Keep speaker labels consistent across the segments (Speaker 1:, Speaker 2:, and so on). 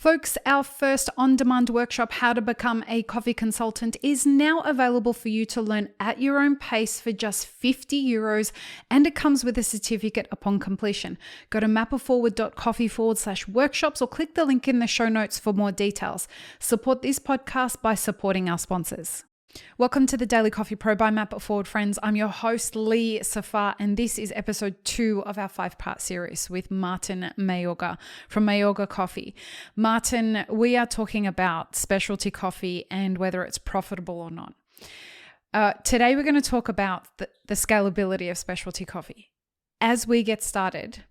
Speaker 1: Folks, our first on-demand workshop, How to Become a Coffee Consultant, is now available for you to learn at your own pace for just €50, and it comes with a certificate upon completion. Go to mapitforward.coffee/workshops or click the link in the show notes for more details. Support this podcast by supporting our sponsors. Welcome to the Daily Coffee Pro by Map It Forward, friends. I'm your host, Lee Safar, and this is episode 2 of our 5-part series with Martin Mayorga from Mayorga Coffee. Martin, we are talking about specialty coffee and whether it's profitable or not. Today, we're going to talk about the scalability of specialty coffee. As we get started,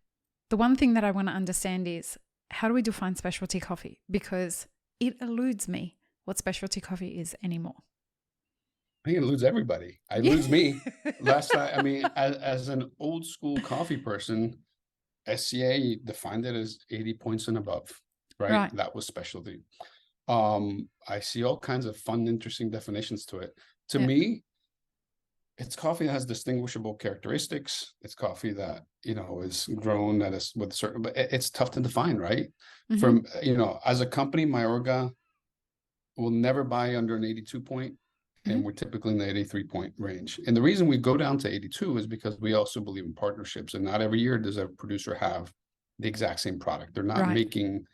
Speaker 1: the one thing that I want to understand is, how do we define specialty coffee? Because it eludes me what specialty coffee is anymore.
Speaker 2: I think it eludes everybody. It eludes me. Last time, I mean, as an old school coffee person, SCA defined it as 80 points and above, right? That was specialty. I see all kinds of fun, interesting definitions to it. To me, it's coffee that has distinguishable characteristics. It's coffee that, is grown with certain, but it's tough to define, right? Mm-hmm. From, as a company, Mayorga will never buy under an 82 point. And we're typically in the 83 point range. And the reason we go down to 82 is because we also believe in partnerships. And not every year does a producer have the exact same product. They're not making,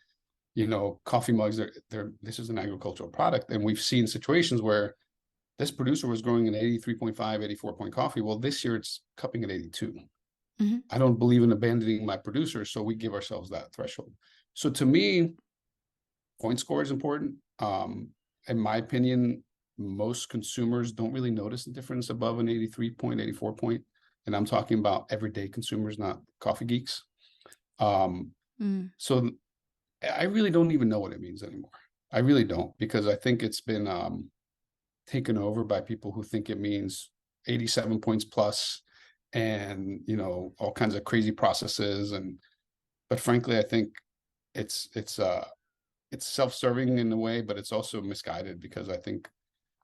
Speaker 2: coffee mugs. This is an agricultural product. And we've seen situations where this producer was growing an 83.5, 84 point coffee. Well, this year it's cupping at 82. Mm-hmm. I don't believe in abandoning my producer. So we give ourselves that threshold. So to me, point score is important. In my opinion, most consumers don't really notice the difference above an 83 point, 84 point. And I'm talking about everyday consumers, not coffee geeks. So I really don't even know what it means anymore. I really don't, because I think it's been taken over by people who think it means 87 points plus and, all kinds of crazy processes. But frankly, I think it's self-serving in a way, but it's also misguided, because I think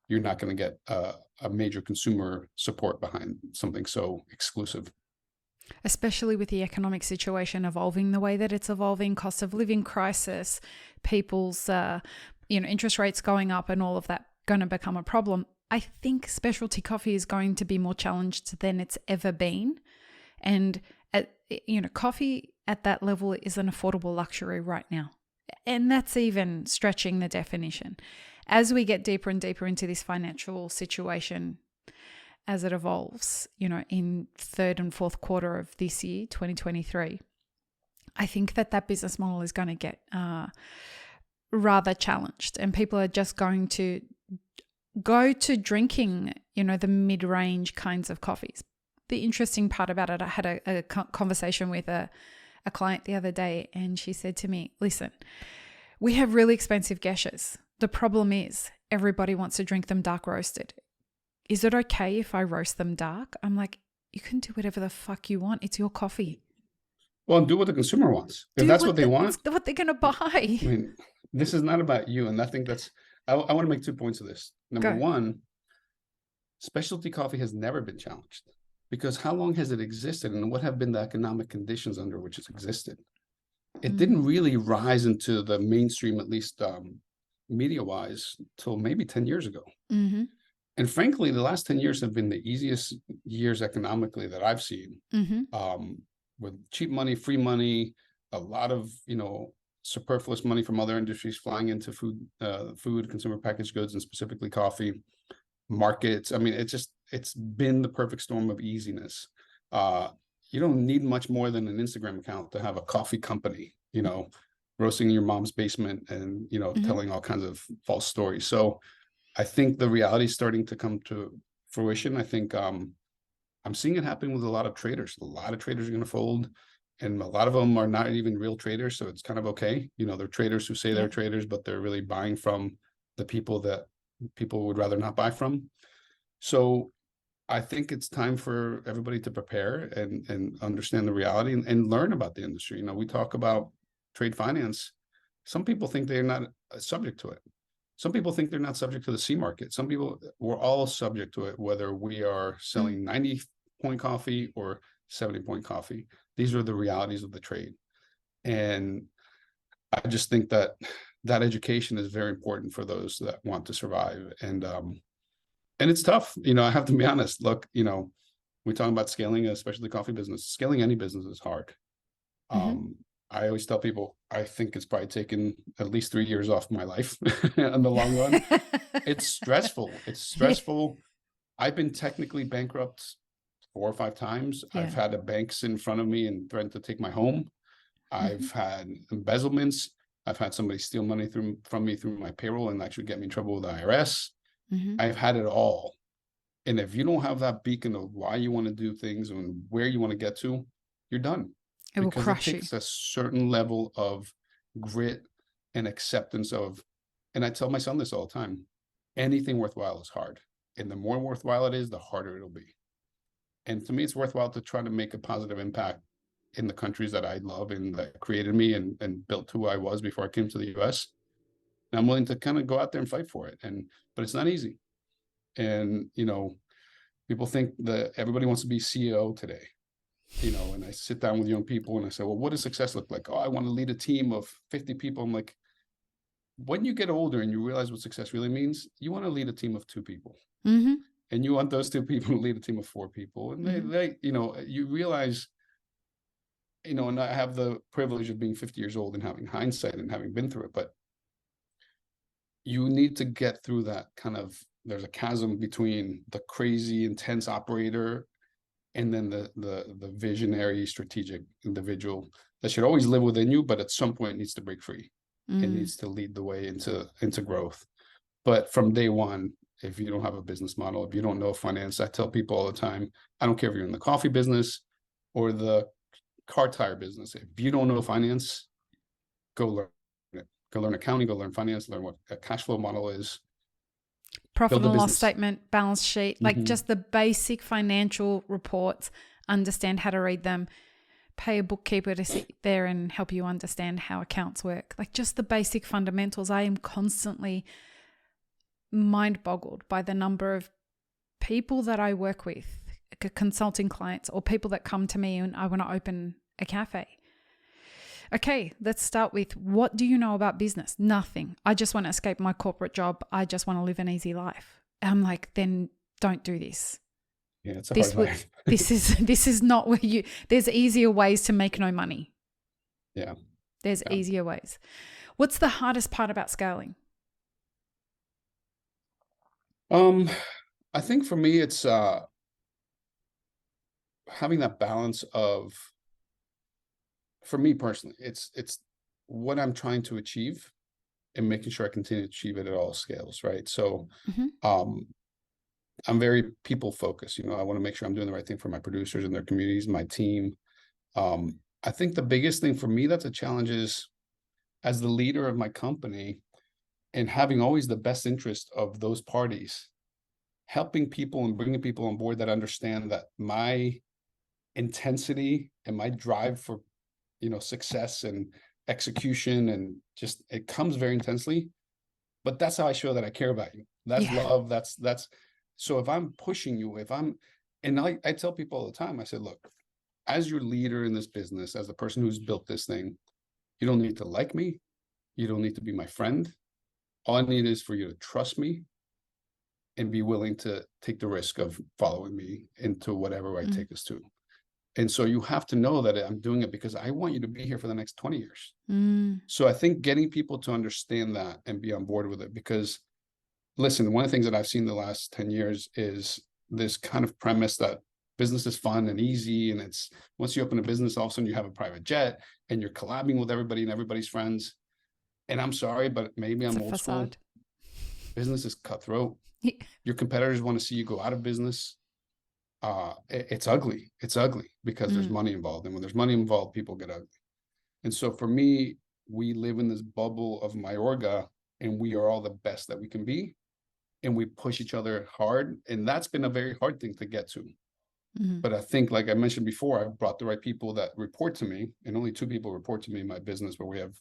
Speaker 2: you're not going to get a major consumer support behind something so exclusive.
Speaker 1: Especially with the economic situation evolving the way that it's evolving, cost of living crisis, people's interest rates going up and all of that going to become a problem. I think specialty coffee is going to be more challenged than it's ever been. And, coffee at that level is an affordable luxury right now. And that's even stretching the definition. As we get deeper and deeper into this financial situation, as it evolves, in third and fourth quarter of this year, 2023, I think that business model is going to get rather challenged, and people are just going to go to drinking, the mid-range kinds of coffees. The interesting part about it, I had a conversation with a client the other day, and she said to me, listen, we have really expensive geshas. The problem is everybody wants to drink them dark roasted. Is it okay if I roast them dark? I'm like, you can do whatever the fuck you want. It's your coffee.
Speaker 2: Well, and do what the consumer wants. If that's what they want.
Speaker 1: That's what they're going to buy.
Speaker 2: I mean, this is not about you. And I think I want to make 2 points of this. Number one, specialty coffee has never been challenged, because how long has it existed, and what have been the economic conditions under which it's existed? It didn't really rise into the mainstream, at least media-wise, till maybe 10 years ago. Mm-hmm. And frankly, the last 10 years have been the easiest years economically that I've seen, with cheap money, free money, a lot of, superfluous money from other industries flying into food, consumer packaged goods, and specifically coffee markets. I mean, it's been the perfect storm of easiness. You don't need much more than an Instagram account to have a coffee company, roasting in your mom's basement and, telling all kinds of false stories. So I think the reality is starting to come to fruition. I think I'm seeing it happen with a lot of traders. A lot of traders are going to fold, and a lot of them are not even real traders. So it's kind of okay. They're traders who say they're traders, but they're really buying from the people that people would rather not buy from. So I think it's time for everybody to prepare and understand the reality and learn about the industry. We talk about trade finance. Some people think they're not subject to it. Some people think they're not subject to the C market. Some people, we're all subject to it, whether we are selling 90 point coffee or 70 point coffee. These are the realities of the trade. And I just think that that education is very important for those that want to survive. And it's tough. I have to be honest. Look, we talk about scaling, especially the coffee business. Scaling any business is hard.
Speaker 1: Mm-hmm.
Speaker 2: I always tell people, I think it's probably taken at least 3 years off my life in the long run. It's stressful. It's
Speaker 1: Yeah.
Speaker 2: stressful. I've been technically bankrupt 4 or 5 times.
Speaker 1: Yeah.
Speaker 2: I've had a bank sit in front of me and threaten to take my home.
Speaker 1: Mm-hmm.
Speaker 2: I've had embezzlements. I've had somebody steal money from me through my payroll and actually get me in trouble with the IRS.
Speaker 1: Mm-hmm.
Speaker 2: I've had it all. And if you don't have that beacon of why you want to do things and where you want to get to, you're done.
Speaker 1: It will
Speaker 2: Because it
Speaker 1: crush you.
Speaker 2: takes a certain level of grit and acceptance of, and I tell my son this all the time, anything worthwhile is hard. And the more worthwhile it is, the harder it'll be. And to me, it's worthwhile to try to make a positive impact in the countries that I love and that created me and built who I was before I came to the US. And I'm willing to kind of go out there and fight for it. But it's not easy. And, people think that everybody wants to be CEO today. And I sit down with young people and I say, well, what does success look like? Oh, I want to lead a team of 50 people. I'm like, when you get older and you realize what success really means, you want to lead a team of 2 people.
Speaker 1: Mm-hmm.
Speaker 2: And you want those 2 people to lead a team of 4 people. And they you realize, and I have the privilege of being 50 years old and having hindsight and having been through it, but you need to get through that kind of, there's a chasm between the crazy, intense operator and then the visionary, strategic individual that should always live within you, but at some point needs to break free. It needs to lead the way into growth. But from day one, if you don't have a business model, if you don't know finance, I tell people all the time, I don't care if you're in the coffee business or the car tire business. If you don't know finance, go learn it. Go learn accounting, go learn finance, learn what a cash flow model is.
Speaker 1: Profit
Speaker 2: Build a
Speaker 1: and loss
Speaker 2: business.
Speaker 1: statement, balance sheet, like just the basic financial reports, understand how to read them, pay a bookkeeper to sit there and help you understand how accounts work. Like just the basic fundamentals. I am constantly mind boggled by the number of people that I work with, consulting clients or people that come to me and I want to open a cafe. Okay, let's start with, what do you know about business? Nothing. I just want to escape my corporate job. I just want to live an easy life. I'm like, then don't do this.
Speaker 2: Yeah, it's a hard life.
Speaker 1: This is not where there's easier ways to make no money.
Speaker 2: Yeah.
Speaker 1: There's easier ways. What's the hardest part about scaling?
Speaker 2: I think for me, it's having that balance of, for me personally, it's what I'm trying to achieve and making sure I continue to achieve it at all scales, right? So I'm very people focused. I want to make sure I'm doing the right thing for my producers and their communities, my team. I think the biggest thing for me that's a challenge is, as the leader of my company and having always the best interest of those parties, helping people and bringing people on board that understand that my intensity and my drive for success and execution, and just, it comes very intensely, but that's how I show that I care about you. That's love. That's so if I'm pushing you, and I tell people all the time, I said, look, as your leader in this business, as the person who's built this thing, you don't need to like me. You don't need to be my friend. All I need is for you to trust me and be willing to take the risk of following me into whatever I take us to. And so you have to know that I'm doing it because I want you to be here for the next 20 years. So I think getting people to understand that and be on board with it, because listen, one of the things that I've seen the last 10 years is this kind of premise that business is fun and easy. And it's, once you open a business, all of a sudden you have a private jet and you're collabing with everybody and everybody's friends. And I'm sorry, but maybe I'm old school. Business is cutthroat. Your competitors want to see you go out of business. It's ugly. It's ugly because there's money involved. And when there's money involved, people get ugly. And so for me, we live in this bubble of Mayorga, and we are all the best that we can be. And we push each other hard. And that's been a very hard thing to get to. But I think, like I mentioned before, I've brought the right people that report to me, and only 2 people report to me in my business, where we have,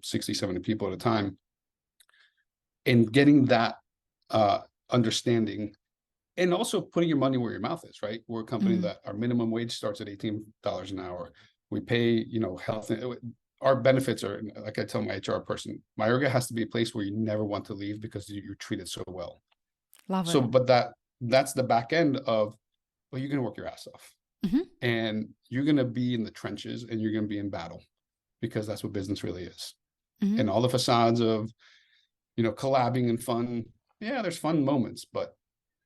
Speaker 2: 60, 70 people at a time. And getting that understanding, and also putting your money where your mouth is, right? We're a company that our minimum wage starts at $18 an hour. We pay, health. our benefits are, like I tell my HR person, Mayorga has to be a place where you never want to leave because you're treated so well.
Speaker 1: Love
Speaker 2: So,
Speaker 1: it.
Speaker 2: but that's the back end of, well, you're going to work your ass off, and you're going to be in the trenches, and you're going to be in battle, because that's what business really is. And all the facades of, collabing and fun. Yeah, there's fun moments, but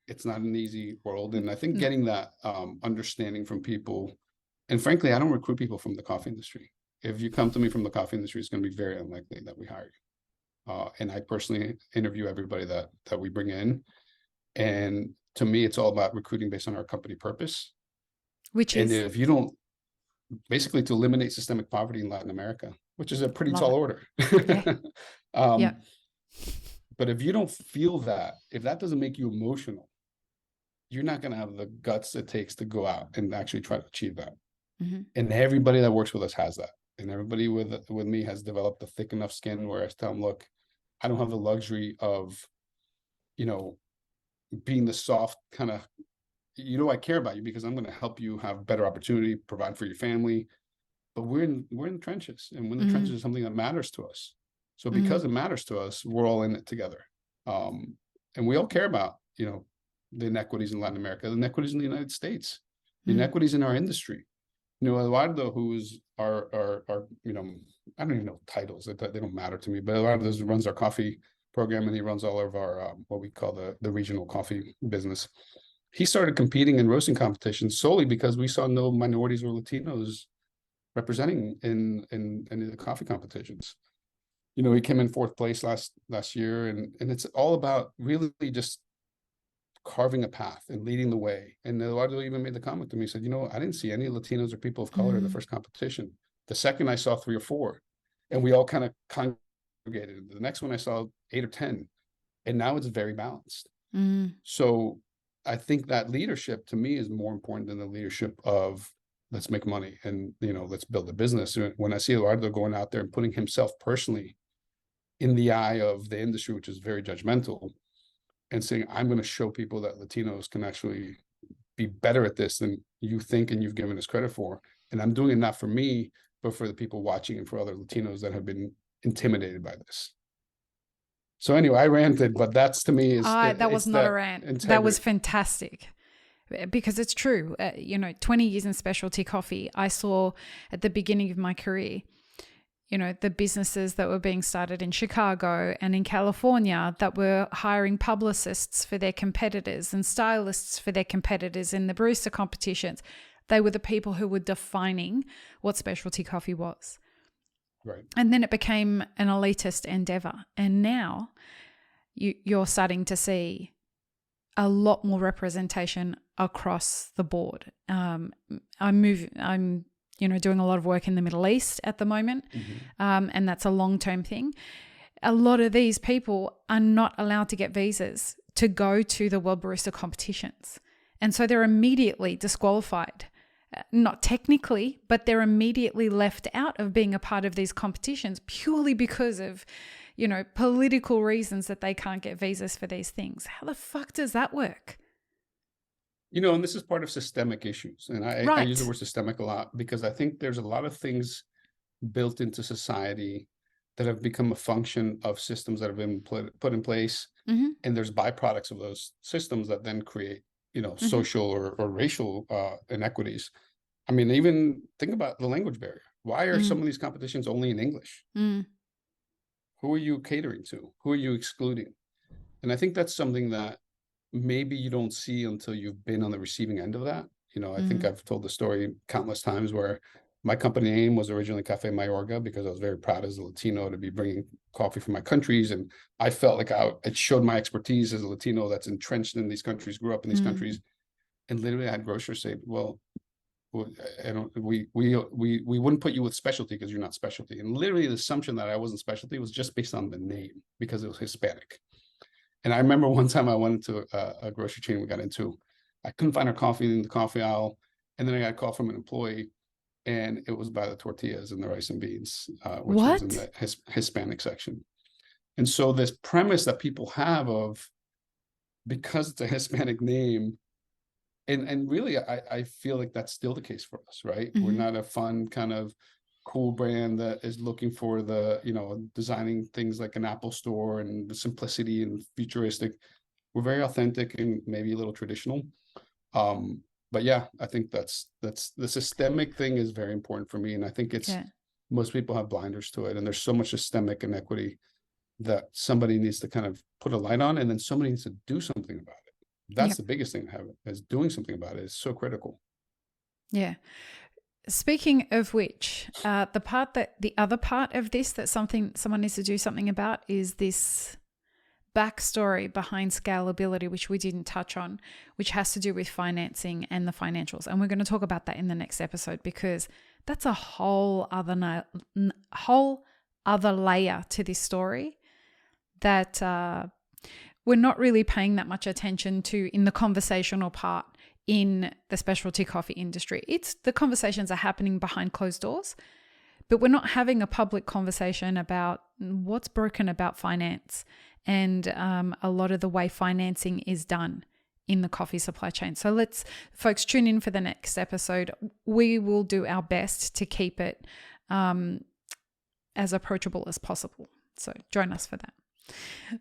Speaker 2: it's not an easy world. And I think getting that understanding from people, and frankly, I don't recruit people from the coffee industry. If you come to me from the coffee industry, it's going to be very unlikely that we hire you. And I personally interview everybody that we bring in. And to me, it's all about recruiting based on our company purpose.
Speaker 1: Which
Speaker 2: and
Speaker 1: is?
Speaker 2: if you don't, basically to eliminate systemic poverty in Latin America, which is a pretty tall order.
Speaker 1: Yeah. Yeah.
Speaker 2: But if you don't feel that, if that doesn't make you emotional, you're not going to have the guts it takes to go out and actually try to achieve that. And everybody that works with us has that. And everybody with me has developed a thick enough skin where I tell them, look, I don't have the luxury of, being the soft kind of, I care about you because I'm going to help you have better opportunity, provide for your family. But we're in the trenches, and when the trenches is something that matters to us. So because it matters to us, we're all in it together. And we all care about, the inequities in Latin America, the inequities in the United States, the inequities in our industry. Eduardo, who's our I don't even know titles, they don't matter to me, but Eduardo runs our coffee program, and he runs all of our what we call the regional coffee business. He started competing in roasting competitions solely because we saw no minorities or Latinos representing in the coffee competitions. He came in 4th place last year, and it's all about really just carving a path and leading the way. And Eduardo even made the comment to me, he said, I didn't see any Latinos or people of color in the first competition. The second I saw 3 or 4, and we all kind of congregated. The next one I saw 8 or 10, and now it's very balanced. So I think that leadership to me is more important than the leadership of let's make money and, let's build a business. When I see Eduardo going out there and putting himself personally in the eye of the industry, which is very judgmental, and saying, I'm going to show people that Latinos can actually be better at this than you think and you've given us credit for. And I'm doing it not for me, but for the people watching and for other Latinos that have been intimidated by this. So anyway, I ranted, but that's to me is
Speaker 1: that was not a rant.
Speaker 2: Integrity.
Speaker 1: That was fantastic. Because it's true, 20 years in specialty coffee, I saw at the beginning of my career, the businesses that were being started in Chicago and in California that were hiring publicists for their competitors and stylists for their competitors in the barista competitions. They were the people who were defining what specialty coffee was.
Speaker 2: Right.
Speaker 1: And then it became an elitist endeavor. And now you're starting to see a lot more representation across the board. I'm doing a lot of work in the Middle East at the moment, and that's a long-term thing. A lot of these people are not allowed to get visas to go to the World Barista competitions. And so they're immediately disqualified. Not technically, but they're immediately left out of being a part of these competitions purely because of, political reasons that they can't get visas for these things. How the fuck does that work?
Speaker 2: And this is part of systemic issues. And I use the word systemic a lot because I think there's a lot of things built into society that have become a function of systems that have been put in place. And there's byproducts of those systems that then create, social or racial inequities. I mean, even think about the language barrier. Why are some of these competitions only in English? Who are you catering to? Who are you excluding? And I think that's something that maybe you don't see until you've been on the receiving end of that. I think I've told the story countless times where my company name was originally Cafe Mayorga because I was very proud as a Latino to be bringing coffee from my countries. And I felt like it showed my expertise as a Latino that's entrenched in these countries, grew up in these countries. And literally I had grocers say, well, we wouldn't put you with specialty because you're not specialty. And literally the assumption that I wasn't specialty was just based on the name because it was Hispanic. And I remember one time I went into a grocery chain we got into. I couldn't find our coffee in the coffee aisle. And then I got a call from an employee, and it was by the tortillas and the rice and beans, which was in the Hispanic section. And so this premise that people have of, because it's a Hispanic name, and really I feel like that's still the case for us, right? We're not a fun kind of cool brand that is looking for designing things like an Apple store and the simplicity and futuristic. We're very authentic and maybe a little traditional. But yeah, I think that's the systemic thing is very important for me. And I think most people have blinders to it. And there's so much systemic inequity that somebody needs to kind of put a light on, and then somebody needs to do something about it. That's the biggest thing to have, is doing something about it. It's so critical.
Speaker 1: Yeah. Speaking of which, the other part of this that someone needs to do something about is this backstory behind scalability, which we didn't touch on, which has to do with financing and the financials. And we're going to talk about that in the next episode, because that's a whole other layer to this story that we're not really paying that much attention to in the conversational part in the specialty coffee industry. The conversations are happening behind closed doors, but we're not having a public conversation about what's broken about finance and a lot of the way financing is done in the coffee supply chain. So folks, tune in for the next episode. We will do our best to keep it as approachable as possible. So join us for that.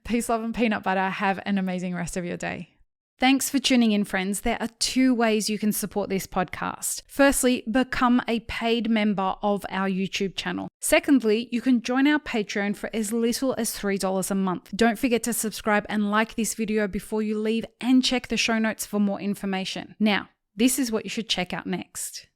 Speaker 1: Peace, love, and peanut butter. Have an amazing rest of your day. Thanks for tuning in, friends. There are 2 ways you can support this podcast. Firstly, become a paid member of our YouTube channel. Secondly, you can join our Patreon for as little as $3 a month. Don't forget to subscribe and like this video before you leave, and check the show notes for more information. Now, this is what you should check out next.